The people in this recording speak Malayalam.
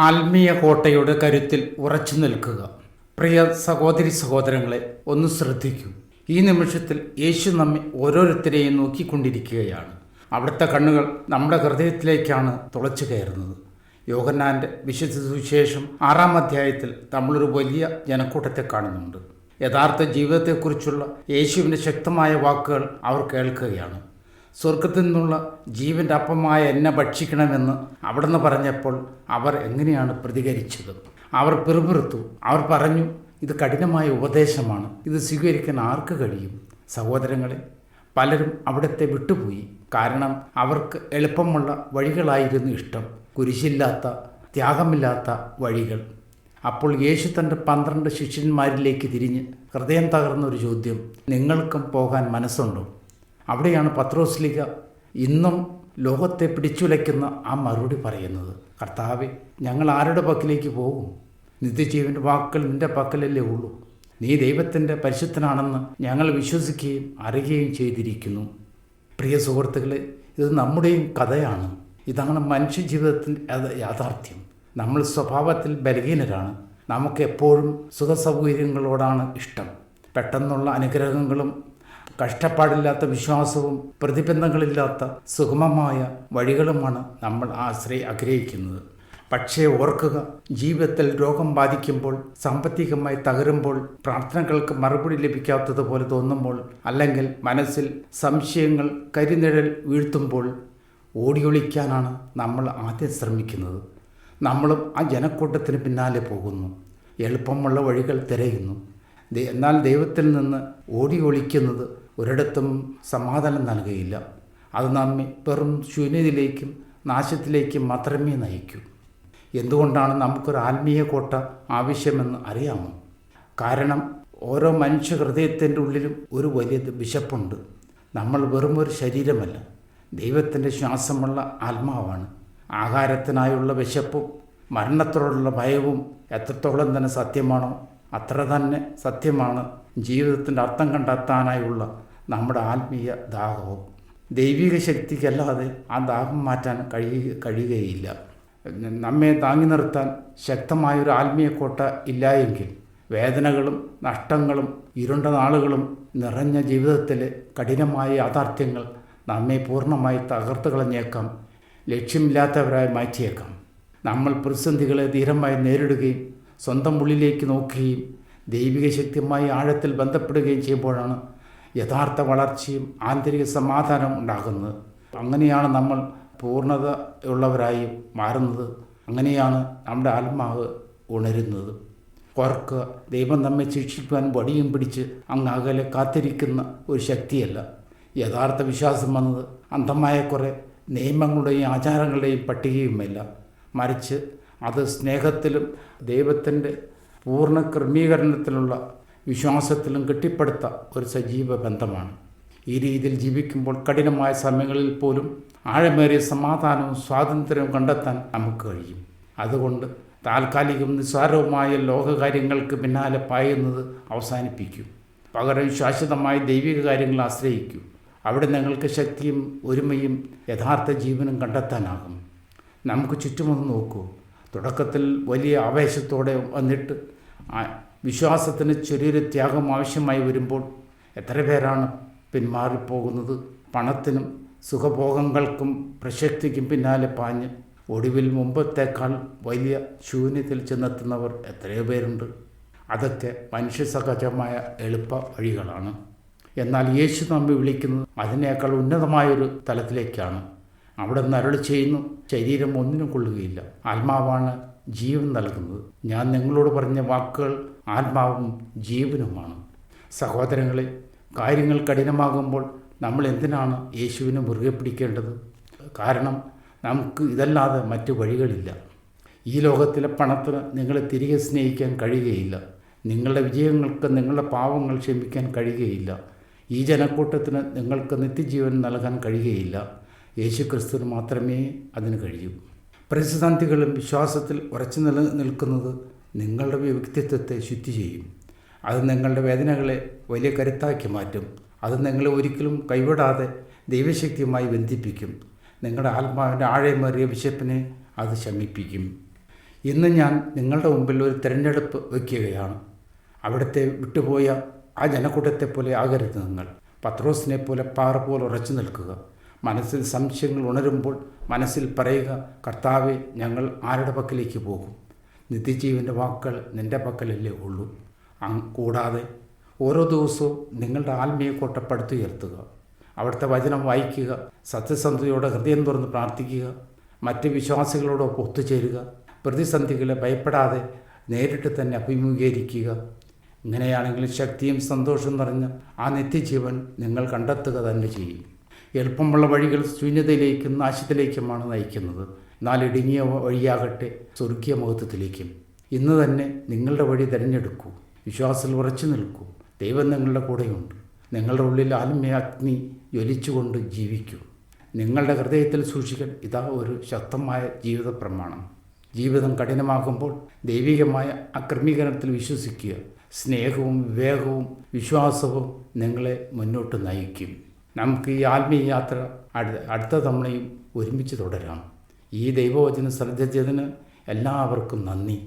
ആത്മീയ കോട്ടയുടെ കരുത്തിൽ ഉറച്ചു നിൽക്കുക. പ്രിയ സഹോദരി സഹോദരങ്ങളെ, ഒന്ന് ശ്രദ്ധിക്കൂ. ഈ നിമിഷത്തിൽ യേശു നമ്മെ ഓരോരുത്തരെയും നോക്കിക്കൊണ്ടിരിക്കുകയാണ്. അവിടുത്തെ കണ്ണുകൾ നമ്മുടെ ഹൃദയത്തിലേക്കാണ് തുളച്ചു കയറുന്നത്. യോഹന്നാന്റെ വിശുദ്ധ സുവിശേഷം 6-ാം അധ്യായത്തിൽ നമ്മളൊരു വലിയ ജനക്കൂട്ടത്തെ കാണുന്നുണ്ട്. യഥാർത്ഥ ജീവിതത്തെക്കുറിച്ചുള്ള യേശുവിൻ്റെ ശക്തമായ വാക്കുകൾ അവർ കേൾക്കുകയാണ്. സ്വർഗത്തിൽ നിന്നുള്ള ജീവൻ്റെ അപ്പമായ എന്നെ ഭക്ഷിക്കണമെന്ന് അവിടുന്ന് പറഞ്ഞപ്പോൾ അവർ എങ്ങനെയാണ് പ്രതികരിച്ചത്? അവർ പിറുപിറുത്തു. അവർ പറഞ്ഞു, ഇത് കഠിനമായ ഉപദേശമാണ്, ഇത് സ്വീകരിക്കാൻ ആർക്ക് കഴിയും? സഹോദരങ്ങളെ, പലരും അവിടുത്തെ വിട്ടുപോയി. കാരണം അവർക്ക് എളുപ്പമുള്ള വഴികളായിരുന്നു ഇഷ്ടം, കുരിശില്ലാത്ത, ത്യാഗമില്ലാത്ത വഴികൾ. അപ്പോൾ യേശു തൻ്റെ 12 ശിഷ്യന്മാരിലേക്ക് തിരിഞ്ഞ് ഹൃദയം തകർന്നൊരു ചോദ്യം, നിങ്ങൾക്കും പോകാൻ മനസ്സുണ്ടോ? അവിടെയാണ് പത്രോസ്ലീഹ ഇന്നും ലോകത്തെ പിടിച്ചുലയ്ക്കുന്ന ആ മറുപടി പറയുന്നത്. കർത്താവേ, ഞങ്ങൾ ആരുടെ പക്കലേക്ക് പോകും? നിത്യജീവൻ്റെ വാക്കുകൾ നിൻ്റെ പക്കലല്ലേ ഉള്ളൂ. നീ ദൈവത്തിൻ്റെ പരിശുദ്ധനാണെന്ന് ഞങ്ങൾ വിശ്വസിക്കുകയും അറിയുകയും ചെയ്തിരിക്കുന്നു. പ്രിയ സുഹൃത്തുക്കളെ, ഇത് നമ്മുടെയും കഥയാണ്. ഇതാണ് മനുഷ്യജീവിതത്തിൻ്റെ യാഥാർത്ഥ്യം. നമ്മൾ സ്വഭാവത്തിൽ ബലഹീനരാണ്. നമുക്ക് എപ്പോഴും സുഖസൗകര്യങ്ങളോടാണ് ഇഷ്ടം. പെട്ടെന്നുള്ള അനുഗ്രഹങ്ങളും കഷ്ടപ്പാടില്ലാത്ത വിശ്വാസവും പ്രതിബന്ധങ്ങളില്ലാത്ത സുഗമമായ വഴികളുമാണ് നമ്മൾ ആഗ്രഹിക്കുന്നത്. പക്ഷേ ഓർക്കുക, ജീവിതത്തിൽ രോഗം ബാധിക്കുമ്പോൾ, സാമ്പത്തികമായി തകരുമ്പോൾ, പ്രാർത്ഥനകൾക്ക് മറുപടി ലഭിക്കാത്തതുപോലെ തോന്നുമ്പോൾ, അല്ലെങ്കിൽ മനസ്സിൽ സംശയങ്ങൾ കരിനിഴൽ വീഴ്ത്തുമ്പോൾ ഓടിയൊളിക്കാനാണ് നമ്മൾ ആദ്യം ശ്രമിക്കുന്നത്. നമ്മളും ആ ജനക്കൂട്ടത്തിന് പിന്നാലെ പോകുന്നു, എളുപ്പമുള്ള വഴികൾ തിരയുന്നു. എന്നാൽ ദൈവത്തിൽ നിന്ന് ഓടി ഒളിക്കുന്നത് ഒരിടത്തും സമാധാനം നൽകുകയില്ല. അത് നമ്മെ വെറും ശൂന്യതയിലേക്കും നാശത്തിലേക്കും മാത്രമേ നയിക്കൂ. എന്തുകൊണ്ടാണ് നമുക്കൊരു ആത്മീയ കോട്ട ആവശ്യമെന്ന് അറിയാമോ? കാരണം ഓരോ മനുഷ്യ ഹൃദയത്തിൻ്റെ ഉള്ളിലും ഒരു വലിയ വിശപ്പുണ്ട്. നമ്മൾ വെറും ഒരു ശരീരമല്ല, ദൈവത്തിൻ്റെ ശ്വാസമുള്ള ആത്മാവാണ്. ആഹാരത്തിനായുള്ള വിശപ്പും മരണത്തോടുള്ള ഭയവും എത്രത്തോളം തന്നെ സത്യമാണോ അത്ര തന്നെ സത്യമാണ് ജീവിതത്തിൻ്റെ അർത്ഥം കണ്ടെത്താനായുള്ള നമ്മുടെ ആത്മീയ ദാഹവും. ദൈവിക ശക്തിക്കല്ലാതെ ആ ദാഹം മാറ്റാൻ കഴിയുകയില്ല. നമ്മെ താങ്ങി നിർത്താൻ ശക്തമായൊരു ആത്മീയ കോട്ട ഇല്ലായെങ്കിൽ വേദനകളും നഷ്ടങ്ങളും ഇരുണ്ട നാളുകളും നിറഞ്ഞ ജീവിതത്തിലെ കഠിനമായ യാഥാർത്ഥ്യങ്ങൾ നമ്മെ പൂർണ്ണമായി തകർത്ത് കളഞ്ഞേക്കാം, ലക്ഷ്യമില്ലാത്തവരായി മാറ്റിയേക്കാം. നമ്മൾ പ്രതിസന്ധികളെ ധീരമായി നേരിടുകയും സ്വന്തം ഉള്ളിലേക്ക് നോക്കുകയും ദൈവിക ശക്തിയുമായി ആഴത്തിൽ ബന്ധപ്പെടുകയും ചെയ്യുമ്പോഴാണ് യഥാർത്ഥ വളർച്ചയും ആന്തരിക സമാധാനം ഉണ്ടാകുന്നത്. അങ്ങനെയാണ് നമ്മൾ പൂർണ്ണത ഉള്ളവരായി മാറുന്നത്. അങ്ങനെയാണ് നമ്മുടെ ആത്മാവ് ഉണരുന്നത്. ഓർക്കുക, ദൈവം നമ്മെ ശിക്ഷിക്കാൻ വടിയും പിടിച്ച് അങ്ങ് അകലെ കാത്തിരിക്കുന്ന ഒരു ശക്തിയല്ല. യഥാർത്ഥ വിശ്വാസം വന്നത് അന്ധമായ കുറേ നിയമങ്ങളുടെയും ആചാരങ്ങളുടെയും പട്ടികയുമല്ല, മറിച്ച് അത് സ്നേഹത്തിലും ദൈവത്തിൻ്റെ പൂർണ്ണ ക്രമീകരണത്തിലുള്ള വിശ്വാസത്തിലും കെട്ടിപ്പടുത്ത ഒരു സജീവ ബന്ധമാണ്. ഈ രീതിയിൽ ജീവിക്കുമ്പോൾ കഠിനമായ സമയങ്ങളിൽ പോലും ആഴമേറിയ സമാധാനവും സ്വാതന്ത്ര്യവും കണ്ടെത്താൻ നമുക്ക് കഴിയും. അതുകൊണ്ട് താൽക്കാലികവും നിസ്സാരവുമായ ലോകകാര്യങ്ങൾക്ക് പിന്നാലെ പായുന്നത് അവസാനിപ്പിക്കും. പകരം ശാശ്വതമായ ദൈവിക കാര്യങ്ങൾ ആശ്രയിക്കൂ. അവിടെ നിങ്ങൾക്ക് ശക്തിയും ഒരുമയും യഥാർത്ഥ ജീവനും കണ്ടെത്താനാകും. നമുക്ക് ചുറ്റുമൊന്ന് നോക്കൂ. തുടക്കത്തിൽ വലിയ ആവേശത്തോടെ വന്നിട്ട് വിശ്വാസത്തിന് ചെറിയൊരു ത്യാഗം ആവശ്യമായി വരുമ്പോൾ എത്ര പേരാണ് പിന്മാറിപ്പോകുന്നത്? പണത്തിനും സുഖഭോഗങ്ങൾക്കും പ്രശസ്തിക്കും പിന്നാലെ പാഞ്ഞ് ഒടുവിൽ മുമ്പത്തേക്കാൾ വലിയ ശൂന്യത്തിൽ ചെന്നെത്തുന്നവർ എത്രയോ പേരുണ്ട്. അതൊക്കെ മനുഷ്യസഹജമായ എളുപ്പ വഴികളാണ്. എന്നാൽ യേശു നമ്മെ വിളിക്കുന്നത് അതിനേക്കാൾ ഉന്നതമായൊരു തലത്തിലേക്കാണ്. അവിടെ നിന്ന് അരുളി ചെയ്യുന്നു, ശരീരം ഒന്നിനും കൊള്ളുകയില്ല, ആത്മാവാണ് ജീവൻ നൽകുന്നത്. ഞാൻ നിങ്ങളോട് പറഞ്ഞ വാക്കുകൾ ആത്മാവും ജീവനുമാണ്. സഹോദരങ്ങളെ, കാര്യങ്ങൾ കഠിനമാകുമ്പോൾ നമ്മൾ എന്തിനാണ് യേശുവിനെ മുറുകെ പിടിക്കേണ്ടത്? കാരണം നമുക്ക് ഇതല്ലാതെ മറ്റു വഴികളില്ല. ഈ ലോകത്തിലെ പണത്തിന് നിങ്ങളെ തിരികെ സ്നേഹിക്കാൻ കഴിയുകയില്ല. നിങ്ങളുടെ വിജയങ്ങൾക്ക് നിങ്ങളുടെ പാവങ്ങൾ ക്ഷമിക്കാൻ കഴിയുകയില്ല. ഈ ജനക്കൂട്ടത്തിന് നിങ്ങൾക്ക് നിത്യജീവൻ നൽകാൻ കഴിയുകയില്ല. യേശുക്രിസ്തുവിന് മാത്രമേ അതിന് കഴിയൂ. പ്രതിസന്ധികളും വിശ്വാസത്തിൽ ഉറച്ചു നിൽക്കുന്നത് നിങ്ങളുടെ വ്യക്തിത്വത്തെ ശുദ്ധി ചെയ്യും. അത് നിങ്ങളുടെ വേദനകളെ വലിയ കരുത്താക്കി മാറ്റും. അത് നിങ്ങളെ ഒരിക്കലും കൈവിടാതെ ദൈവശക്തിയുമായി ബന്ധിപ്പിക്കും. നിങ്ങളുടെ ആത്മാവിൻ്റെ ആഴമേറിയ വിശപ്പിനെ അത് ശമിപ്പിക്കും. ഇന്ന് ഞാൻ നിങ്ങളുടെ മുമ്പിൽ ഒരു തിരഞ്ഞെടുപ്പ് വയ്ക്കുകയാണ്. അവിടുത്തെ വിട്ടുപോയ ആ ജനക്കൂട്ടത്തെ പോലെ ആകരുത് നിങ്ങൾ. പത്രോസിനെ പോലെ പാറ പോലെ ഉറച്ചു നിൽക്കുക. മനസ്സിൽ സംശയങ്ങൾ ഉണരുമ്പോൾ മനസ്സിൽ പറയുക, കർത്താവെ, ഞങ്ങൾ ആരുടെ പക്കലേക്ക് പോകും? നിത്യജീവൻ്റെ വാക്കുകൾ നിൻ്റെ പക്കലല്ലേ ഉള്ളൂ. കൂടാതെ ഓരോ ദിവസവും നിങ്ങളുടെ ആത്മീയ കോട്ട പടുത്തുയർത്തുക. അവിടുത്തെ വചനം വായിക്കുക, സത്യസന്ധതയോടെ ഹൃദയം തുറന്ന് പ്രാർത്ഥിക്കുക, മറ്റ് വിശ്വാസികളോടൊപ്പം ഒത്തുചേരുക, പ്രതിസന്ധികളെ ഭയപ്പെടാതെ നേരിട്ട് തന്നെ അഭിമുഖീകരിക്കുക. ഇങ്ങനെയാണെങ്കിൽ ശക്തിയും സന്തോഷവും നിറഞ്ഞ ആ നിത്യജീവൻ നിങ്ങൾ കണ്ടെത്തുക തന്നെ ചെയ്യും. എളുപ്പമുള്ള വഴികൾ ശൂന്യതയിലേക്കും നാശത്തിലേക്കുമാണ് നയിക്കുന്നത്. എന്നാൽ ഇടുങ്ങിയ വഴിയാകട്ടെ സ്വർഗീയ മഹത്വത്തിലേക്കും. ഇന്ന് തന്നെ നിങ്ങളുടെ വഴി തിരഞ്ഞെടുക്കൂ. വിശ്വാസത്തിൽ ഉറച്ചു നിൽക്കൂ. ദൈവം നിങ്ങളുടെ കൂടെയുണ്ട്. നിങ്ങളുടെ ഉള്ളിൽ ആത്മീയ അഗ്നി ജ്വലിച്ചുകൊണ്ട് ജീവിക്കൂ. നിങ്ങളുടെ ഹൃദയത്തിൽ സൂക്ഷിക്കാൻ ഇതാ ഒരു ശക്തമായ ജീവിത പ്രമാണം. ജീവിതം കഠിനമാകുമ്പോൾ ദൈവികമായ അക്രമീകരണത്തിൽ വിശ്വസിക്കുക. സ്നേഹവും വിവേകവും വിശ്വാസവും നിങ്ങളെ മുന്നോട്ട് നയിക്കും. നമുക്ക് ഈ ആത്മീയ യാത്ര അടുത്ത തവണയും ഒരുമിച്ച് തുടരാം. ഈ ദൈവവചനം ശ്രദ്ധിച്ചതിന് എല്ലാവർക്കും നന്ദി.